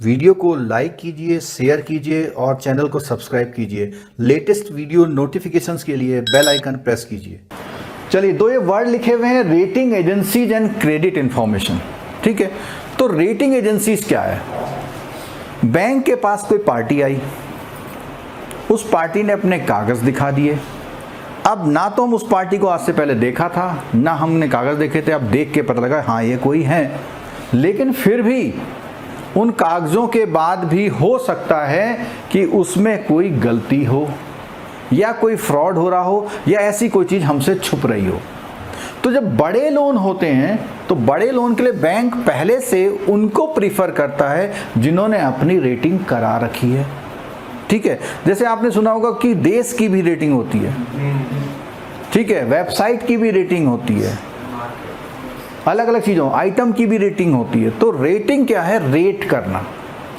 Video को like कीजिए, share कीजिए और चैनल को सब्सक्राइब कीजिए। लेटेस्ट वीडियो नोटिफिकेशंस के लिए बेल आइकन प्रेस कीजिए। चलिए, दो ये वर्ड लिखे हुए हैं, rating agencies and credit information. ठीक है, तो रेटिंग एजेंसीज क्या है? बैंक के पास कोई पार्टी आई, उस पार्टी ने अपने कागज दिखा दिए। अब ना तो हम उस पार्टी को आज से पहले देखा था, ना हमने कागज देखे थे। अब देख के पता लगा हाँ ये कोई है, लेकिन फिर भी उन कागजों के बाद भी हो सकता है कि उसमें कोई गलती हो या कोई फ्रॉड हो रहा हो या ऐसी कोई चीज़ हमसे छुप रही हो। तो जब बड़े लोन होते हैं तो बड़े लोन के लिए बैंक पहले से उनको प्रीफर करता है जिन्होंने अपनी रेटिंग करा रखी है। ठीक है, जैसे आपने सुना होगा कि देश की भी रेटिंग होती है, ठीक है, वेबसाइट की भी रेटिंग होती है, अलग अलग चीज़ों आइटम की भी रेटिंग होती है। तो रेटिंग क्या है? रेट करना,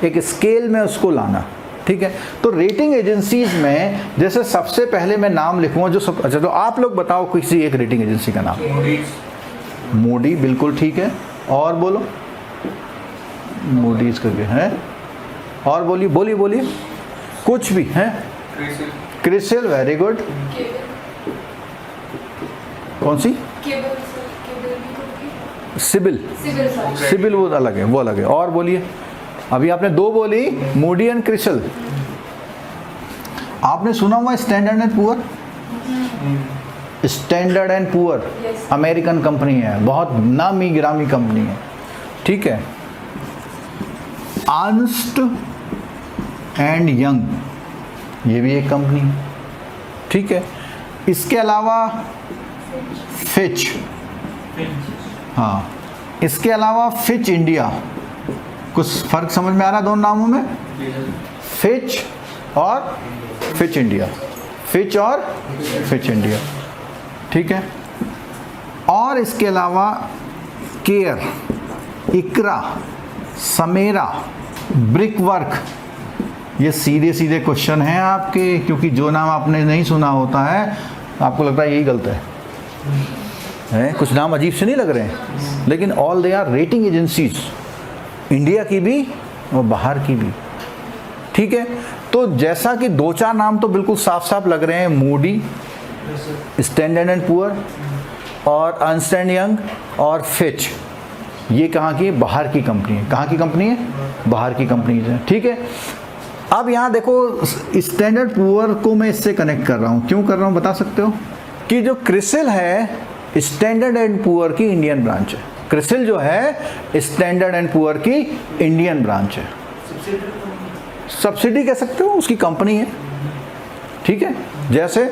एक स्केल में उसको लाना। ठीक है, तो रेटिंग एजेंसीज में जैसे सबसे पहले मैं नाम लिखूंगा जो सब। अच्छा, तो आप लोग बताओ किसी एक रेटिंग एजेंसी का नाम। मूडी, बिल्कुल ठीक है। और बोलो, मूडीज करके है। और बोलिए बोलिए बोलिए, कुछ भी है। CRISIL, very good. कौन सी? सिबिल, सिबिल वो अलग है, वो अलग है। और बोलिए, अभी आपने दो बोली, मूडी एंड क्रिसिल। आपने सुना हुआ standard and poor? Standard and poor American company है, बहुत नामी गिरामी कंपनी है। ठीक है, अर्नस्ट एंड यंग, ये भी एक कंपनी है। ठीक है, इसके अलावा फिच, हाँ, इसके अलावा फिच इंडिया। कुछ फर्क समझ में आ रहा दोनों नामों में? फिच और फिच इंडिया, फिच और फिच इंडिया। ठीक है, और इसके अलावा केयर, इकरा, समेरा, ब्रिक वर्क। ये सीधे सीधे क्वेश्चन हैं आपके, क्योंकि जो नाम आपने नहीं सुना होता है आपको लगता है यही गलत है। कुछ नाम अजीब से नहीं लग रहे हैं, लेकिन all they are rating agencies, India की भी और बाहर की भी। ठीक है, तो जैसा कि दो चार नाम तो बिल्कुल साफ साफ लग रहे हैं, मूडी, स्टैंडर्ड एंड पुअर और अर्नस्ट एंड यंग और फिच, ये कहाँ की? बाहर की कंपनी है। कहाँ की कंपनी है? बाहर की कंपनी है। ठीक है, अब यहाँ देखो, स्टैंडर्ड पुअर को मैं इससे कनेक्ट कर रहा हूँ। क्यों कर रहा हूँ बता सकते हो? कि जो क्रिसिल है स्टैंडर्ड एंड पुअर की इंडियन ब्रांच है। क्रिसिल जो है स्टैंडर्ड एंड पुअर की इंडियन ब्रांच है। सब्सिडी कह सकते हो, उसकी कंपनी है। ठीक है, जैसे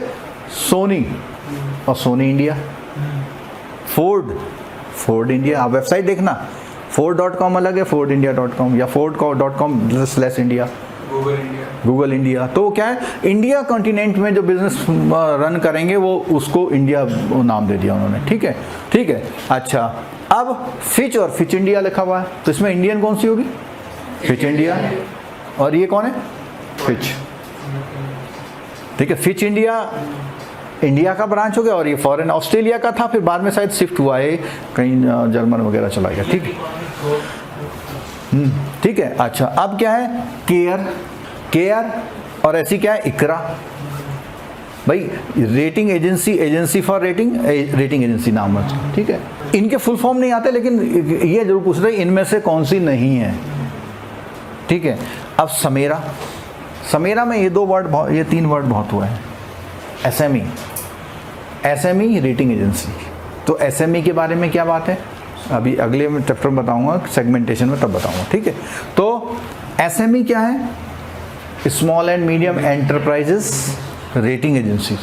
सोनी और Soni India, Ford, Ford India. आप वेबसाइट देखना, ford.com अलग है, fordindia.com या ford.com/India, गूगल इंडिया। तो क्या है, इंडिया कॉन्टिनेंट में जो बिजनेस रन करेंगे वो उसको इंडिया नाम दे दिया उन्होंने। ठीक है, ठीक है। अच्छा, अब फिच और फिच इंडिया लिखा हुआ है, तो इसमें इंडियन कौन सी होगी? Fitch India. और ये कौन है? फिच। ठीक है, फिच इंडिया इंडिया का ब्रांच हो गया, और ये फॉरेन ऑस्ट्रेलिया का था, फिर बाद में शायद शिफ्ट हुआ है, कहीं जर्मन वगैरह चला गया। ठीक है, ठीक है। अच्छा, अब क्या है? केयर, केयर, और ऐसी क्या है? इकरा। भाई rating agency, agency for rating, rating agency नाम है। ठीक है, इनके फुल फॉर्म नहीं आते, लेकिन ये जरूर पूछ रहे इनमें से कौन सी नहीं है। ठीक है, अब समेरा, समेरा में ये दो वर्ड, ये तीन वर्ड बहुत हुआ है। SME, SME rating agency. तो एसएमई के बारे में क्या बात है? अभी अगले में चैप्टर में बताऊंगा, सेगमेंटेशन में तब बताऊंगा। ठीक है, तो एसएमई क्या है? Small and medium enterprises rating agencies.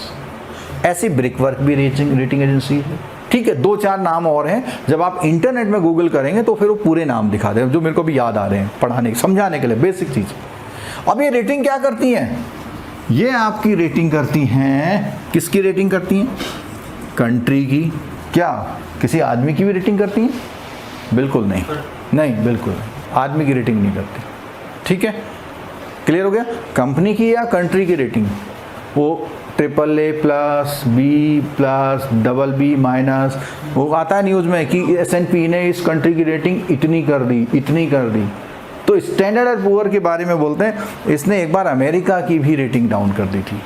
ऐसी ब्रिक वर्क भी रेटिंग एजेंसी है। ठीक है, दो चार नाम और हैं, जब आप इंटरनेट में गूगल करेंगे तो फिर वो पूरे नाम दिखा दें, जो मेरे को भी याद आ रहे हैं पढ़ाने समझाने के लिए, बेसिक चीज़। अब ये रेटिंग क्या करती हैं? ये आपकी रेटिंग करती हैं, किसकी रेटिंग करती हैं? कंट्री की। क्या किसी आदमी की भी रेटिंग करती हैं? बिल्कुल नहीं, नहीं बिल्कुल नहीं, आदमी की रेटिंग नहीं करती। ठीक है, क्लियर हो गया? कंपनी की या कंट्री की रेटिंग, वो AAA+, B+, BB-, वो आता है न्यूज़ में कि S&P ने इस कंट्री की रेटिंग इतनी कर दी, इतनी कर दी। तो स्टैंडर्ड और पुअर के बारे में बोलते हैं, इसने एक बार अमेरिका की भी रेटिंग डाउन कर दी थी,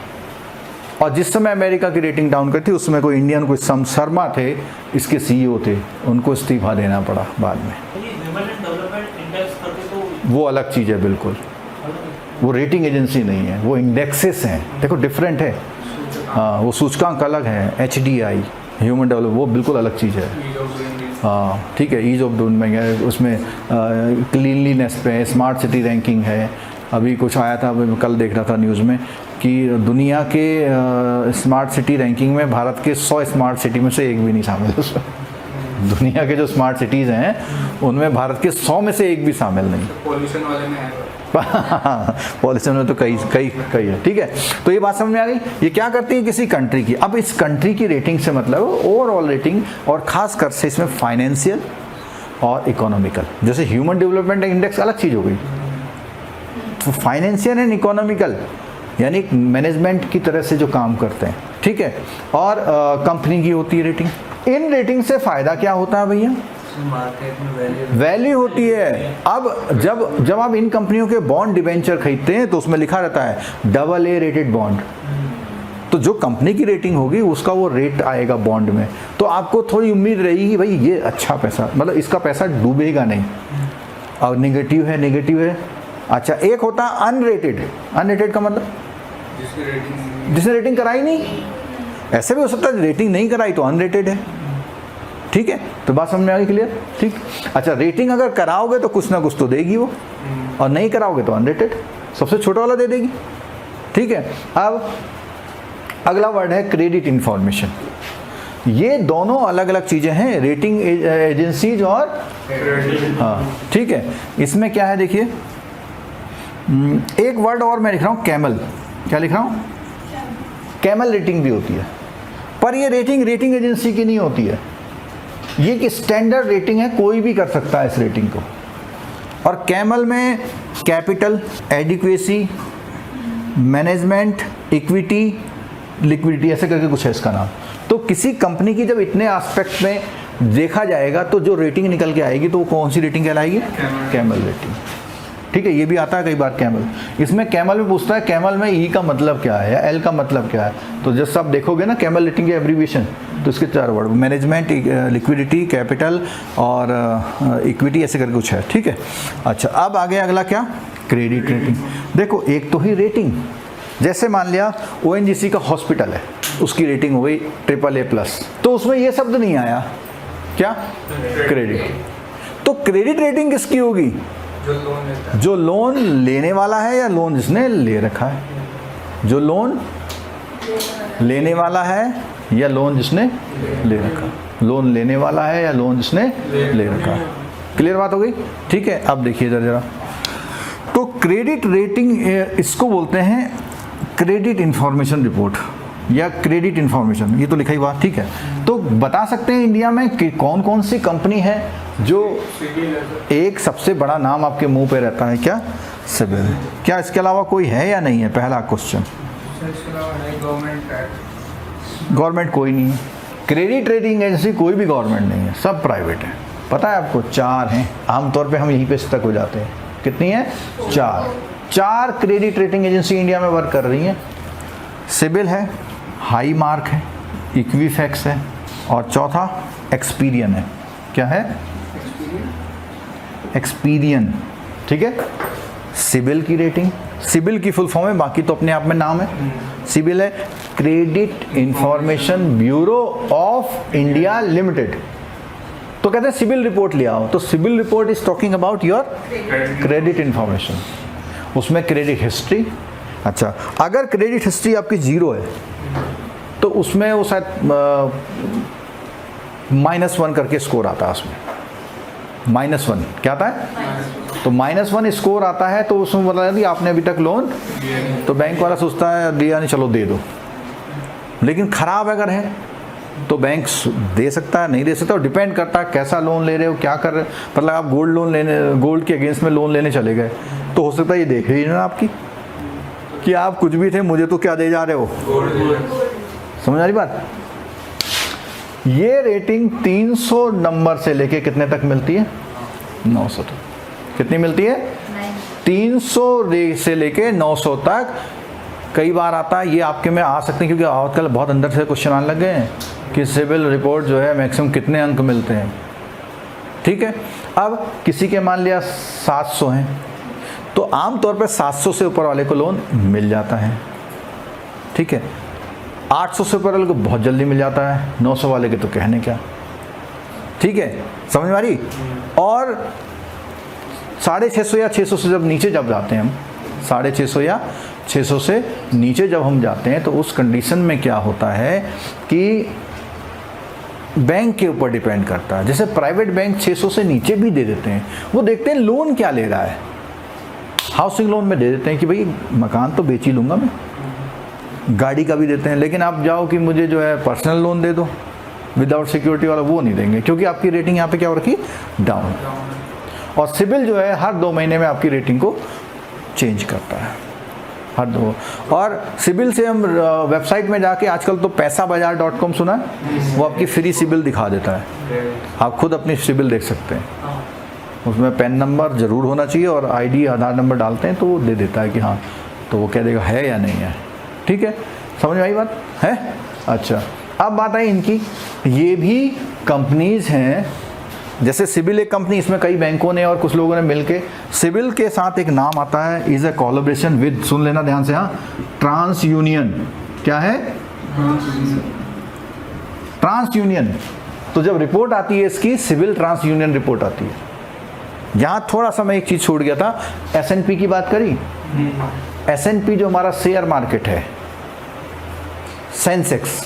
और जिस समय अमेरिका की रेटिंग डाउन करती उस समय कोई इंडियन कोई शर्मा थे, इसके सीईओ थे, उनको इस्तीफा देना पड़ा बाद में। वो अलग चीज़ है बिल्कुल, वो रेटिंग एजेंसी नहीं है, वो इंडेक्सेस हैं, देखो डिफरेंट है। हाँ, वो सूचकांक अलग है, HDI ह्यूमन डेवलपमेंट, वो बिल्कुल अलग चीज़ है। हाँ ठीक है, ईज ऑफ डूइंग है, उसमें क्लीनलीनेस पे स्मार्ट सिटी रैंकिंग है। अभी कुछ आया था, अभी कल देख रहा था न्यूज़ में कि दुनिया के स्मार्ट सिटी रैंकिंग में भारत के 100 स्मार्ट सिटी में से एक भी नहीं शामिल है उसमें। दुनिया के जो स्मार्ट सिटीज़ हैं उनमें भारत के 100 में से एक भी शामिल नहीं। पॉल्यूशन वाले में है, पॉल्यूशन में तो कई है। ठीक है, तो ये बात समझ में आ गई। ये क्या करती है किसी कंट्री की, अब इस कंट्री की रेटिंग से मतलब ओवरऑल रेटिंग, और खासकर से इसमें फाइनेंशियल और इकोनॉमिकल। जैसे ह्यूमन डेवलपमेंट इंडेक्स अलग चीज़ हो गई, तो फाइनेंशियल एंड इकोनॉमिकल यानी मैनेजमेंट की तरह से जो काम करते हैं, ठीक है, और कंपनी की होती है रेटिंग। इन रेटिंग से फ़ायदा क्या होता है भैया, मार्केट में वैल्यू होती है। अब जब आप इन कंपनियों के बॉन्ड डिबेंचर खरीदते हैं तो उसमें लिखा रहता है AA रेटेड बॉन्ड, तो जो कंपनी की रेटिंग होगी उसका वो रेट आएगा बॉन्ड में, तो आपको थोड़ी उम्मीद रहेगी भाई ये अच्छा पैसा, मतलब इसका पैसा डूबेगा नहीं। और नेगेटिव है। अच्छा, एक होता है अनरेटेड का मतलब जिसने रेटिंग कराई नहीं, ऐसे भी हो सकता है रेटिंग नहीं कराई तो अनरेटेड है। ठीक है, तो बात समझ में आ गई, क्लियर। ठीक, अच्छा, रेटिंग अगर कराओगे तो कुछ ना कुछ तो देगी वो, और नहीं कराओगे तो अनरेटेड, सबसे छोटा वाला दे देगी। ठीक है, अब अगला वर्ड है क्रेडिट इंफॉर्मेशन। ये दोनों अलग अलग चीज़ें हैं, रेटिंग एजेंसीज और हाँ ठीक है। इसमें क्या है देखिए, एक वर्ड और मैं लिख रहा हूँ कैमल। क्या लिख रहा हूँ, कैमल रेटिंग भी होती है, पर ये रेटिंग एजेंसी की नहीं होती है, ये एक स्टैंडर्ड रेटिंग है, कोई भी कर सकता है इस रेटिंग को। और कैमल में capital, adequacy, management, equity, liquidity, ऐसे करके कुछ है इसका नाम। तो किसी कंपनी की जब इतने एस्पेक्ट में देखा जाएगा तो जो रेटिंग निकल के आएगी तो वो कौन सी रेटिंग कहलाएगी, कैमल रेटिंग। ठीक है, ये भी आता है कई बार कैमल। इसमें कैमल में पूछता है कैमल में ई का मतलब क्या है या एल का मतलब क्या है, तो जब आप देखोगे ना कैमल रेटिंग के एब्रीविएशन, तो इसके 4 वर्ड, मैनेजमेंट, लिक्विडिटी, कैपिटल और इक्विटी, ऐसे करके कुछ है। ठीक है, अच्छा, अब आगे अगला क्या, क्रेडिट रेटिंग। देखो, एक तो ही रेटिंग, जैसे मान लिया ONGC का हॉस्पिटल है, उसकी रेटिंग हो गई AAA+, तो उसमें ये शब्द नहीं आया, क्या, क्रेडिट। तो क्रेडिट रेटिंग किसकी होगी, जो लोन लेने वाला है या लोन जिसने ले रखा है, जो लोन लेने वाला है या लोन जिसने ले रखा, लोन लेने वाला है या लोन जिसने ले रखा है। क्लियर बात हो गई। ठीक है, अब देखिए जरा, तो क्रेडिट रेटिंग इसको बोलते हैं क्रेडिट इंफॉर्मेशन रिपोर्ट या क्रेडिट इंफॉर्मेशन, ये तो लिखा ही हुआ। ठीक है, तो बता सकते हैं इंडिया में कि कौन कौन सी कंपनी है जो, एक सबसे बड़ा नाम आपके मुंह पे रहता है, क्या, सिबिल। क्या इसके अलावा कोई है या नहीं है, पहला क्वेश्चन। गवर्नमेंट कोई नहीं है, क्रेडिट रेटिंग एजेंसी कोई भी गवर्नमेंट नहीं है, सब प्राइवेट है। पता है आपको, 4 हैं, आमतौर पे हम यहीं पे स्टक हो जाते हैं। कितनी है, 4 क्रेडिट रेटिंग एजेंसी इंडिया में वर्क कर रही हैं। सिबिल है, हाई मार्क है, इक्विफैक्स है, और चौथा एक्सपीरियन है। क्या है, एक्सपीरियन। ठीक है, सिबिल की रेटिंग, सिबिल की फुल फॉर्म है, बाकी तो अपने आप में नाम है। सिबिल है credit information bureau of India limited. तो कहते हैं सिबिल रिपोर्ट ले आओ, तो CIBIL report is talking about your credit information, उसमें क्रेडिट हिस्ट्री। अच्छा, अगर क्रेडिट हिस्ट्री आपकी 0 है तो उसमें वो शायद -1 करके स्कोर आता है, उसमें -1 क्या आता है, तो -1 स्कोर आता है, तो उसमें बता दिया आपने अभी तक लोन, तो बैंक वाला सोचता है दिया नहीं, चलो दे दो। लेकिन ख़राब अगर है तो बैंक दे सकता है, नहीं दे सकता, और डिपेंड करता है कैसा लोन ले रहे हो, क्या कर रहे हो। मतलब आप गोल्ड के अगेंस्ट में लोन लेने चले गए, तो हो सकता है ये देख रही है ना आपकी कि आप कुछ भी थे, मुझे तो क्या दे जा रहे हो, समझ आ रही बात। ये रेटिंग 300 नंबर से लेके कितने तक मिलती है, 900 तक। कितनी मिलती है, 300 से लेके 900 तक कई बार आता है। ये आपके में आ सकते हैं क्योंकि आजकल बहुत अंदर से क्वेश्चन आने लग गए हैं कि सिविल रिपोर्ट जो है मैक्सिमम कितने अंक मिलते हैं। ठीक है, अब किसी के मान लिया 700 हैं तो आमतौर पर 700 से ऊपर वाले को लोन मिल जाता है। ठीक है, 800 से ऊपर वाले को बहुत जल्दी मिल जाता है, 900 वाले के तो कहने क्या। ठीक है, समझ में आ रही। और 650 या 600 से जब नीचे जब जाते हैं हम, 650 या 600 से नीचे जब हम जाते हैं तो उस कंडीशन में क्या होता है कि बैंक के ऊपर डिपेंड करता है। जैसे प्राइवेट बैंक 600 से नीचे भी दे देते हैं, वो देखते हैं लोन क्या ले रहा है। हाउसिंग लोन में दे देते हैं कि भाई मकान तो बेच ही लूँगा मैं, गाड़ी का भी देते हैं, लेकिन आप जाओ कि मुझे जो है पर्सनल लोन दे दो विदाउट सिक्योरिटी वाला, वो नहीं देंगे क्योंकि आपकी रेटिंग यहाँ पे क्या हो रखी, डाउन। और सिबिल जो है हर 2 महीने में आपकी रेटिंग को चेंज करता है, हर 2। और सिबिल से हम वेबसाइट में जाके, आजकल तो पैसाबाजार.com सुना है, वो आपकी फ्री सिबिल दिखा देता है। आप खुद अपनी सिबिल देख सकते हैं, उसमें पैन नंबर ज़रूर होना चाहिए और आईडी आधार नंबर डालते हैं तो वो दे देता है कि हाँ, तो वो कह देगा है या नहीं है। ठीक है, समझ में आई बात है। अच्छा, अब बात आई इनकी, ये भी कंपनीज हैं। जैसे सिबिल एक कंपनी, इसमें कई बैंकों ने और कुछ लोगों ने मिलके, सिबिल के साथ एक नाम आता है, इज ए कोलैबोरेशन विद, सुन लेना ध्यान से, हाँ, ट्रांस यूनियन। क्या है? TransUnion. तो जब रिपोर्ट आती है इसकी, सिबिल ट्रांस यूनियन रिपोर्ट आती है। यहाँ थोड़ा सा मैं एक चीज़ छूट गया था, S&P की बात करी। S&P जो हमारा शेयर मार्केट है, सेंसेक्स,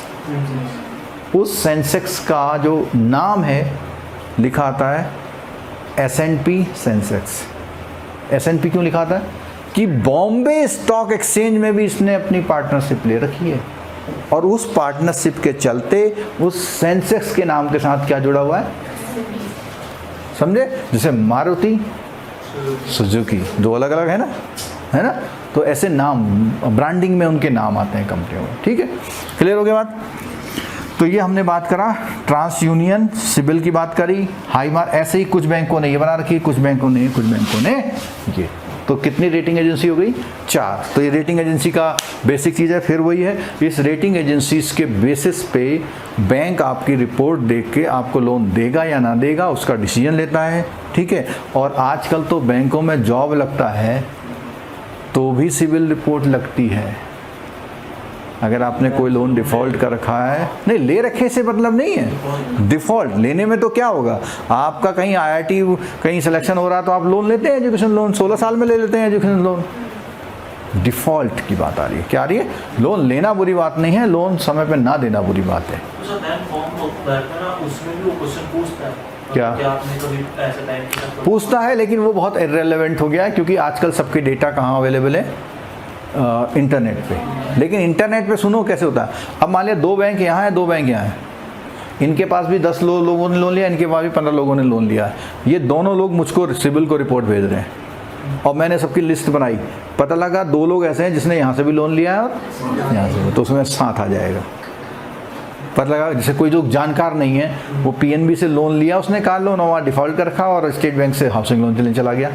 उस सेंसेक्स का जो नाम है लिखा आता है S&P सेंसेक्स। S&P क्यों लिखा आता है कि बॉम्बे स्टॉक एक्सचेंज में भी इसने अपनी पार्टनरशिप ले रखी है और उस पार्टनरशिप के चलते उस सेंसेक्स के नाम के साथ क्या जुड़ा हुआ है, समझे। जैसे मारुति, सुजुकी, दो अलग अलग है ना, तो ऐसे नाम ब्रांडिंग में उनके नाम आते हैं कंपनियों में। ठीक है, क्लियर हो गया बात। तो ये हमने बात करा ट्रांस यूनियन, सिबिल की बात करी, हाई मार्क। ऐसे ही कुछ बैंकों ने ये बना रखी, कुछ बैंकों ने ये। तो कितनी रेटिंग एजेंसी हो गई? 4। तो ये रेटिंग एजेंसी का बेसिक चीज़ है। फिर वही है, इस रेटिंग एजेंसीज के बेसिस पे बैंक आपकी रिपोर्ट देख के आपको लोन देगा या ना देगा उसका डिसीजन लेता है। ठीक है, और आजकल तो बैंकों में जॉब लगता है तो भी सिबिल रिपोर्ट लगती है। अगर आपने कोई लोन डिफ़ॉल्ट कर रखा है, नहीं ले रखे से मतलब नहीं है, डिफ़ॉल्ट लेने में तो क्या होगा, आपका कहीं IIT कहीं सिलेक्शन हो रहा तो आप लोन लेते हैं, एजुकेशन लोन 16 साल में ले लेते हैं एजुकेशन लोन। डिफ़ॉल्ट की बात आ रही है, क्या आ रही है? लोन लेना बुरी बात नहीं है, लोन समय पे ना देना बुरी बात है। क्या पूछता है, लेकिन वो बहुत इररिलेवेंट हो गया है क्योंकि आजकल सबके डेटा कहाँ अवेलेबल है, इंटरनेट पे। लेकिन इंटरनेट पे सुनो कैसे होता है। अब मान लिया 2 बैंक यहाँ है, 2 बैंक यहाँ है, इनके पास भी 10 लोगों ने लोन लिया, इनके पास भी 15 लोगों ने लोन लिया। ये दोनों लोग मुझको सिबिल को रिपोर्ट भेज रहे हैं और मैंने सबकी लिस्ट बनाई, पता लगा 2 लोग ऐसे हैं जिसने यहाँ से भी लोन लिया है और यहाँ से, तो उसमें साथ आ जाएगा। पता लगा जैसे कोई जो जानकार नहीं है, वो PNB से लोन लिया उसने कार लोन, और वहाँ डिफ़ॉल्ट कर रखा और स्टेट बैंक से हाउसिंग लोन लेने चला गया।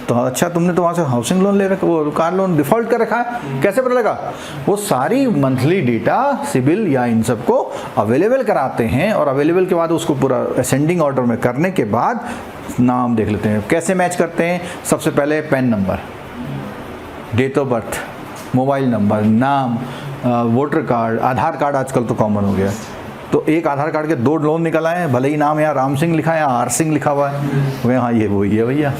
तो अच्छा, तुमने तो वहाँ से हाउसिंग लोन ले रखा, वो कार लोन डिफ़ॉल्ट कर रखा है, कैसे पता लगा? वो सारी मंथली डेटा सिबिल या इन सबको अवेलेबल कराते हैं और अवेलेबल के बाद उसको पूरा असेंडिंग ऑर्डर में करने के बाद नाम देख लेते हैं। कैसे मैच करते हैं? सबसे पहले PAN number, date of birth, mobile number, नाम, वोटर कार्ड, आधार कार्ड आजकल तो कॉमन हो गया है। तो एक आधार कार्ड के 2 लोन निकल आए हैं, भले ही नाम यहाँ राम सिंह लिखा है या R सिंह लिखा हुआ है, हाँ ये वही है भैया।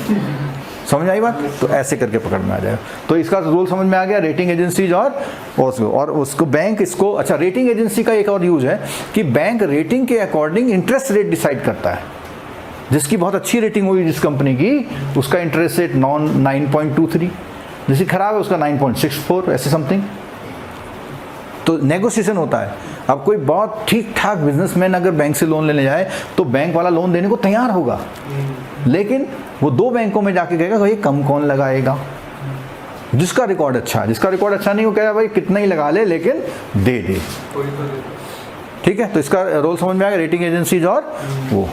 समझ आई बात? तो ऐसे करके पकड़ में आ जाएगा। तो इसका रूल समझ में आ गया, रेटिंग एजेंसीज और उसको बैंक इसको। अच्छा, रेटिंग एजेंसी का एक और यूज है कि बैंक रेटिंग के अकॉर्डिंग इंटरेस्ट रेट डिसाइड करता है। जिसकी बहुत अच्छी रेटिंग हुई जिस कंपनी की, उसका इंटरेस्ट रेट 9.23, जिसकी खराब है उसका 9.64, ऐसे समथिंग। तो नेगोशिएशन होता है। अब कोई बहुत ठीक ठाक बिजनेसमैन अगर बैंक से लोन लेने जाए तो बैंक वाला लोन देने को तैयार होगा, लेकिन वो 2 बैंकों में जाके कहेगा भाई कम कौन लगाएगा, जिसका रिकॉर्ड अच्छा है। जिसका रिकॉर्ड अच्छा नहीं, वो कहेगा भाई कितना ही लगा ले लेकिन दे दे। ठीक है, तो इसका रोल समझ में आ गया, रेटिंग एजेंसीज और वो।